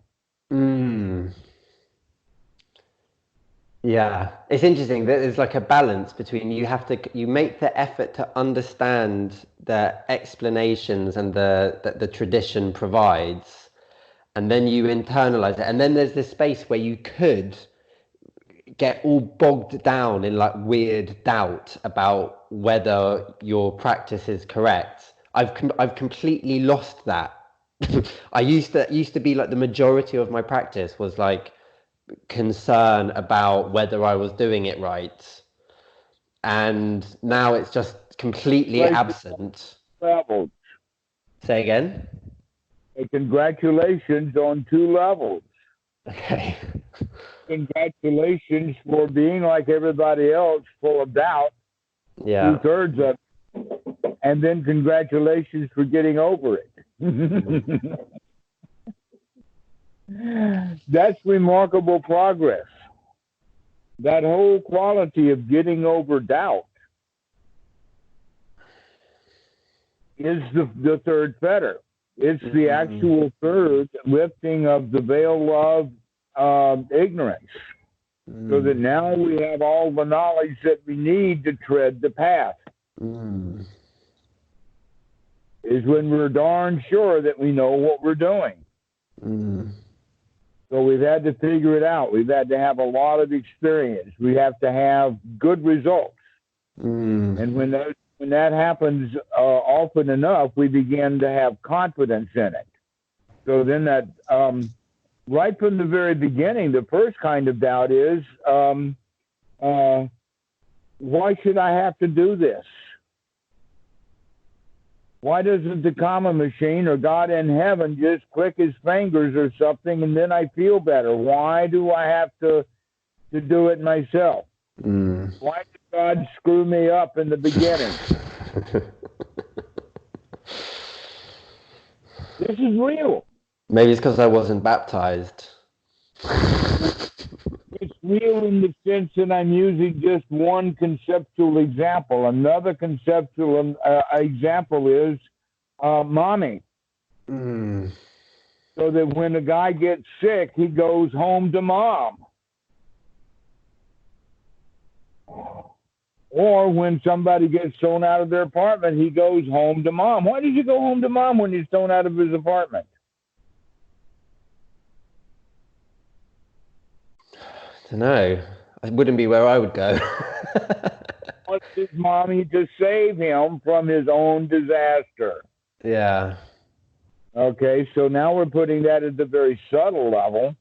Yeah, it's interesting. There's like a balance between you make the effort to understand the explanations and the tradition provides, and then you internalize it. And then there's this space where you could get all bogged down in like weird doubt about whether your practice is correct. I've completely lost that. I used to be like, the majority of my practice was like concern about whether I was doing it right, and now it's just completely absent. Levels. Say again? Congratulations on 2 levels. Okay. Congratulations for being like everybody else, full of doubt. Yeah. 2/3 of it. And then congratulations for getting over it. That's remarkable progress. That whole quality of getting over doubt is the third fetter. It's the actual third lifting of the veil of ignorance, so that now we have all the knowledge that we need to tread the path. Is when we're darn sure that we know what we're doing. So we've had to figure it out. We've had to have a lot of experience. We have to have good results. And when that happens often enough, we begin to have confidence in it. So then that, right from the very beginning, the first kind of doubt is, why should I have to do this? Why doesn't the karma machine or God in heaven just click his fingers or something and then I feel better? Why do I have to do it myself? Why did God screw me up in the beginning? This is real. Maybe it's because I wasn't baptized. It's real in the sense that I'm using just one conceptual example. Another conceptual example is mommy. So that when a guy gets sick, he goes home to mom. Or when somebody gets thrown out of their apartment, he goes home to mom. Why did you go home to mom when he's thrown out of his apartment? I don't know. It wouldn't be where I would go. Wants his mommy to save him from his own disaster. Yeah. Okay, so now we're putting that at the very subtle level.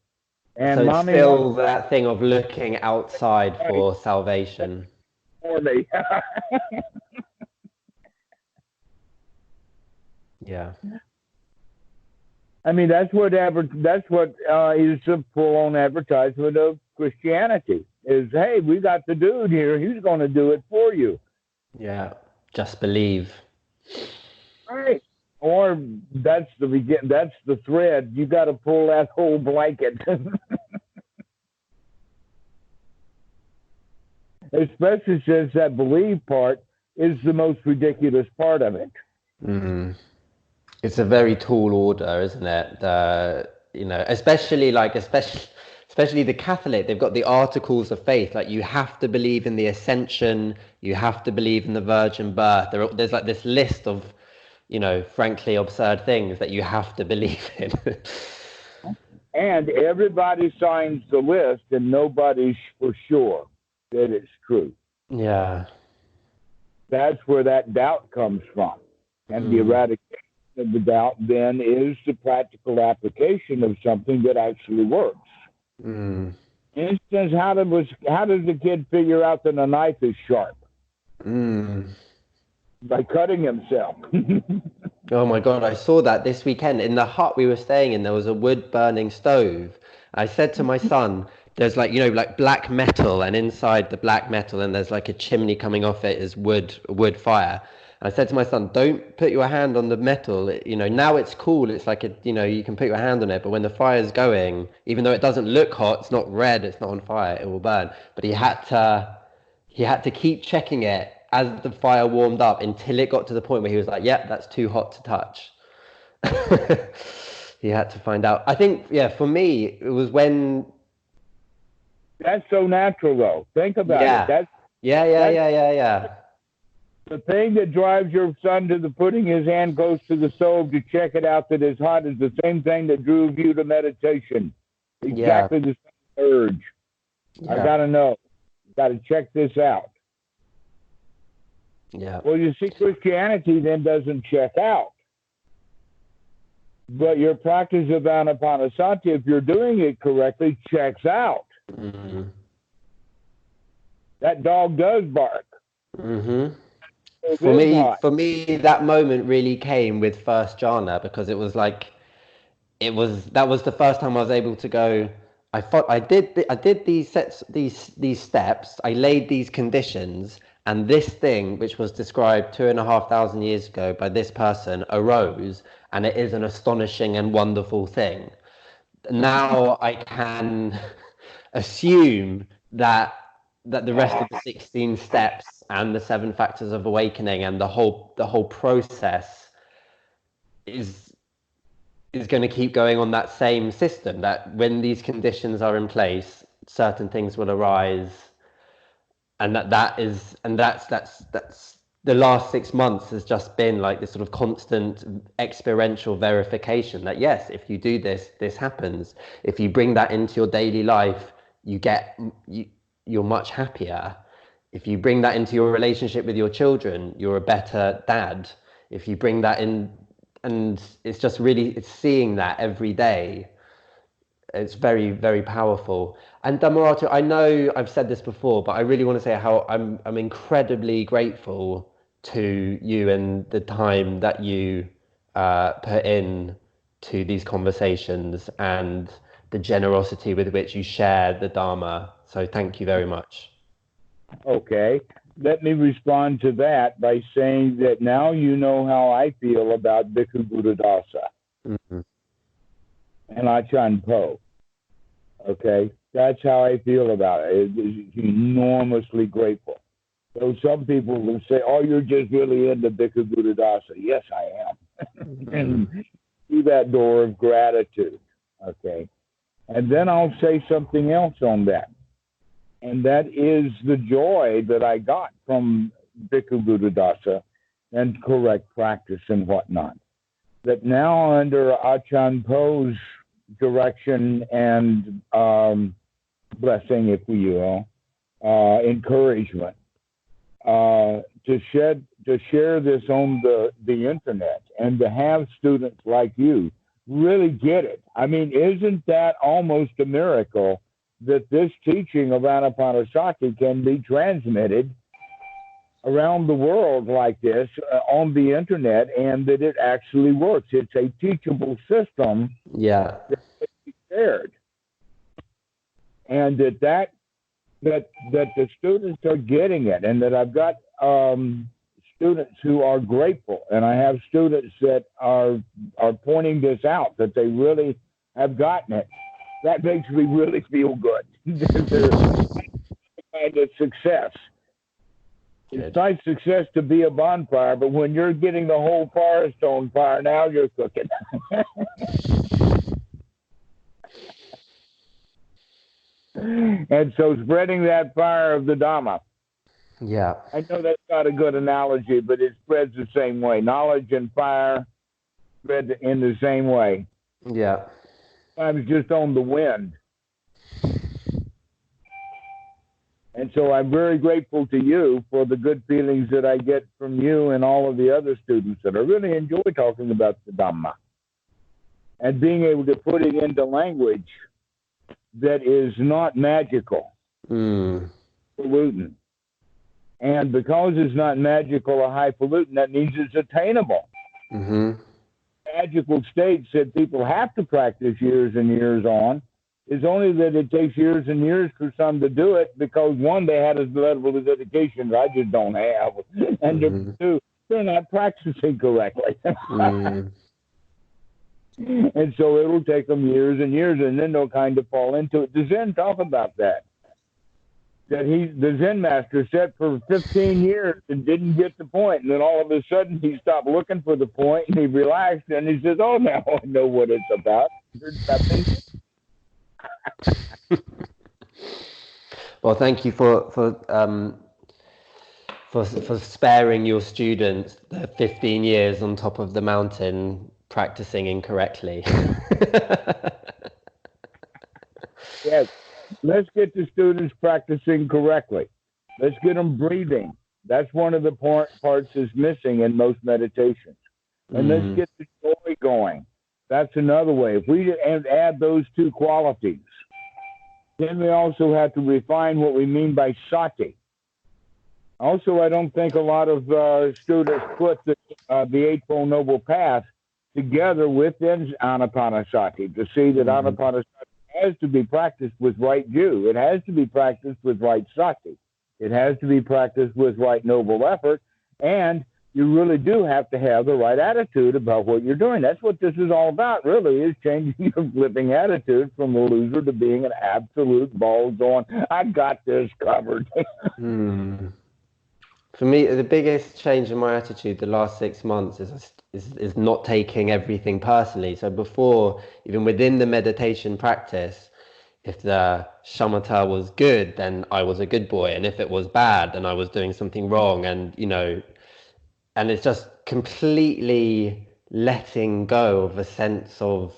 And so it's mommy still that thing of looking outside for salvation. For me. Yeah. I mean, that's what is the full-on advertisement of Christianity. Is, hey, we got the dude here. He's going to do it for you. Yeah, just believe. Right. Or that's the thread. You got to pull that whole blanket. Especially since that believe part is the most ridiculous part of it. Mm. It's a very tall order, isn't it? Especially the Catholic, they've got the articles of faith. Like, you have to believe in the ascension, you have to believe in the virgin birth. There's like this list of, frankly absurd things that you have to believe in. And everybody signs the list, and nobody's for sure that it's true. Yeah. That's where that doubt comes from. And the eradication of the doubt then is the practical application of something that actually works. Mm. For instance, how does the kid figure out that a knife is sharp? By cutting himself. Oh my God, I saw that this weekend. In the hut we were staying in, there was a wood burning stove. I said to my son, there's like black metal, and inside the black metal, and there's like a chimney coming off it, is wood fire. I said to my son, don't put your hand on the metal. Now it's cool. It's like you can put your hand on it, but when the fire's going, even though it doesn't look hot, it's not red, it's not on fire, it will burn. But he had to keep checking it as the fire warmed up until it got to the point where he was like, "Yep, that's too hot to touch." He had to find out. I think, for me, it was when. That's so natural, though. Think about it. Yeah. The thing that drives your son to putting his hand close to the stove to check it out that it's hot is the same thing that drove you to meditation. Exactly the same urge. Yeah. I got to know. Got to check this out. Yeah. Well, you see, Christianity then doesn't check out. But your practice of Ananapasati, if you're doing it correctly, checks out. Mm-hmm. That dog does bark. Mm-hmm. For me, that moment really came with first jhana, because it was like, that was the first time I was able to go. I did these steps. I laid these conditions, and this thing, which was described 2,500 years ago by this person, arose, and it is an astonishing and wonderful thing. Now I can assume that the rest of the 16 steps and the 7 factors of awakening and the whole process is going to keep going on that same system, that when these conditions are in place, certain things will arise, and that's the last 6 months has just been like this sort of constant experiential verification that, yes, if you do this, this happens. If you bring that into your daily life, you're much happier. If you bring that into your relationship with your children, you're a better dad. If you bring that in, and it's just really, it's seeing that every day. It's very, very powerful. And Dhammarato, I know I've said this before, but I really want to say how I'm incredibly grateful to you and the time that you put in to these conversations and the generosity with which you share the Dhamma. So thank you very much. Okay. Let me respond to that by saying that now you know how I feel about Bhikkhu Buddhadasa and Achan Po. Okay? That's how I feel about it. It's enormously grateful. So some people will say, oh, you're just really into Bhikkhu Buddhadasa. Yes, I am. And through that door of gratitude. Okay? And then I'll say something else on that. And that is the joy that I got from Bhikkhu Buddhadasa and correct practice and whatnot. That now under Achan Po's direction and blessing, if you will, encouragement, to share this on the internet and to have students like you really get it. I mean, isn't that almost a miracle that this teaching of Ananapasati can be transmitted around the world like this on the internet, and that it actually works. It's a teachable system Yeah. that can be shared, and that the students are getting it, and that I've got students who are grateful, and I have students that are pointing this out, that they really have gotten it. That makes me really feel good. They're kind of success. Good. It's nice success to be a bonfire, but when you're getting the whole forest on fire, now you're cooking. And so spreading that fire of the Dhamma. Yeah. I know that's not a good analogy, but it spreads the same way. Knowledge and fire spread in the same way. Yeah. Sometimes just on the wind. And so I'm very grateful to you for the good feelings that I get from you and all of the other students, that I really enjoy talking about the Dhamma and being able to put it into language that is not magical, highfalutin. And because it's not magical or highfalutin, that means it's attainable. Magical states that people have to practice years and years on is only that it takes years and years for some to do it, because one, they had a level of dedication that I just don't have, and two, they're not practicing correctly. And so it'll take them years and years, and then they'll kind of fall into it. The Zen talk about that. That the Zen master sat for 15 years and didn't get the point, and then all of a sudden he stopped looking for the point, and he relaxed, and he says, "Oh, now I know what it's about." There's nothing. Well, thank you for sparing your students the 15 years on top of the mountain practicing incorrectly. Yes, let's get the students practicing correctly. Let's get them breathing. That's one of the parts is missing in most meditations. And let's get the joy going. That's another way. If we add those two qualities, then we also have to refine what we mean by sati. Also, I don't think a lot of students put the Eightfold Noble Path together with Ananapasati to see that Ananapasati has to be practiced with right view. It has to be practiced with right sati. It has to be practiced with right noble effort. And you really do have to have the right attitude about what you're doing. That's what this is all about, really, is changing your flipping attitude from a loser to being an absolute balls on, I got this covered. For me, the biggest change in my attitude the last 6 months is not taking everything personally. So before, even within the meditation practice, if the shamatha was good, then I was a good boy, and if it was bad, then I was doing something wrong. And and it's just completely letting go of a sense of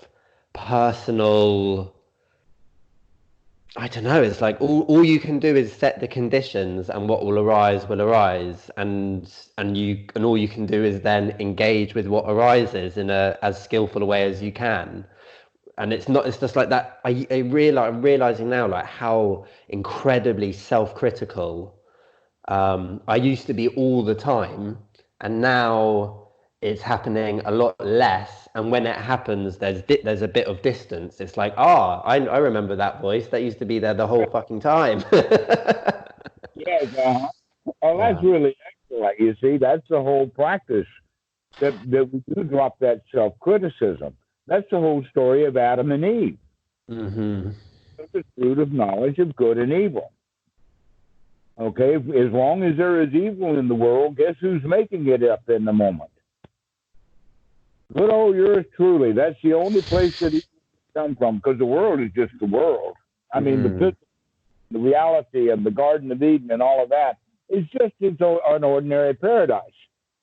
personal, I don't know, it's like all you can do is set the conditions, and what will arise, and all you can do is then engage with what arises in as skillful a way as you can. And it's just like that. I'm realizing now, like, how incredibly self-critical I used to be all the time, and now it's happening a lot less. And when it happens, there's a bit of distance. It's like, I remember that voice that used to be there the whole fucking time. Yes, oh, that's really excellent. You see, that's the whole practice, that we do drop that self-criticism. That's the whole story of Adam and Eve. The fruit of knowledge of good and evil. Okay, as long as there is evil in the world, guess who's making it up in the moment? Good old yours truly. That's the only place that evil can come from, because the world is just the world. I mean, the reality of the Garden of Eden and all of that is just an ordinary paradise.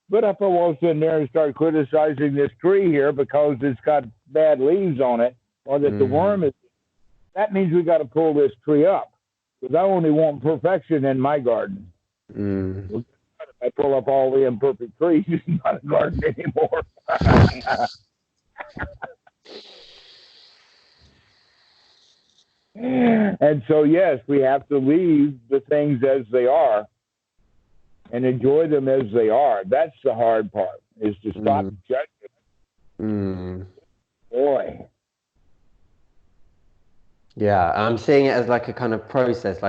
But if I was in there and start criticizing this tree here because it's got bad leaves on it, or that the worm is, that means we got to pull this tree up. Because I only want perfection in my garden. I pull up all the imperfect trees, it's not a garden anymore. And so, yes, we have to leave the things as they are and enjoy them as they are. That's the hard part, is to stop judging. Boy. Yeah, I'm seeing it as like a kind of process. It's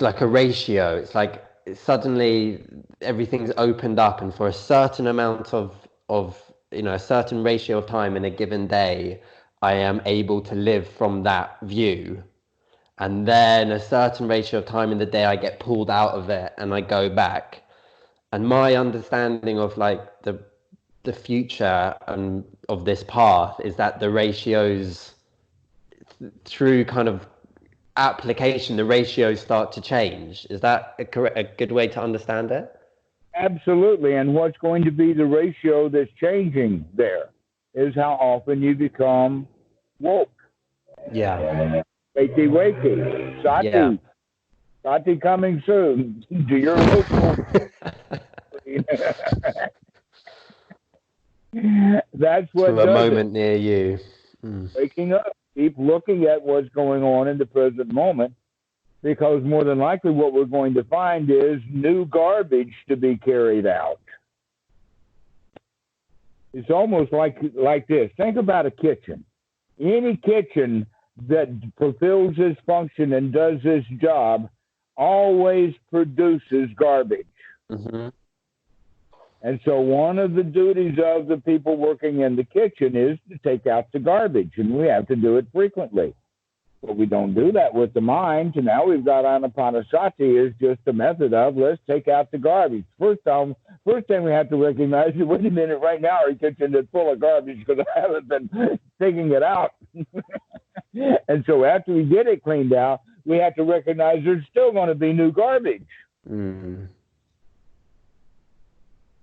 like a ratio. It's like suddenly everything's opened up, and for a certain amount of a certain ratio of time in a given day, I am able to live from that view. And then a certain ratio of time in the day, I get pulled out of it and I go back. And my understanding of like the future and of this path is that the ratios, through kind of application, the ratios start to change. Is that a good way to understand it? Absolutely. And what's going to be the ratio that's changing there is how often you become woke. Yeah. Wakey. Sati. Yeah. Sati coming soon to your local. That's what to a moment near you. Waking up. Keep looking at what's going on in the present moment, because more than likely what we're going to find is new garbage to be carried out. It's almost like this. Think about a kitchen. Any kitchen that fulfills this function and does this job always produces garbage. Mm-hmm. And so one of the duties of the people working in the kitchen is to take out the garbage, and we have to do it frequently. But we don't do that with the mind, and now we've got Ananapasati is just a method of let's take out the garbage. First thing we have to recognize is, wait a minute, right now our kitchen is full of garbage because I haven't been taking it out. And so after we get it cleaned out, we have to recognize there's still going to be new garbage. Mm-hmm.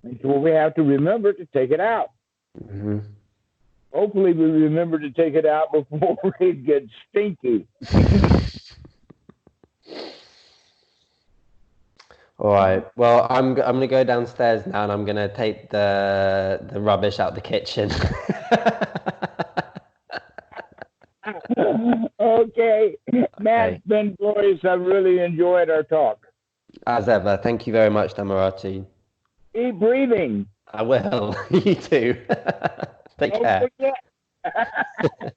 And so we have to remember to take it out. Mm-hmm. Hopefully we remember to take it out before it gets stinky. All right. Well, I'm going to go downstairs now, and I'm going to take the rubbish out the kitchen. Okay. Matt, it's been glorious. I really enjoyed our talk. As ever. Thank you very much, Dhammarato. Keep breathing. I will. You too. Take care. Don't forget.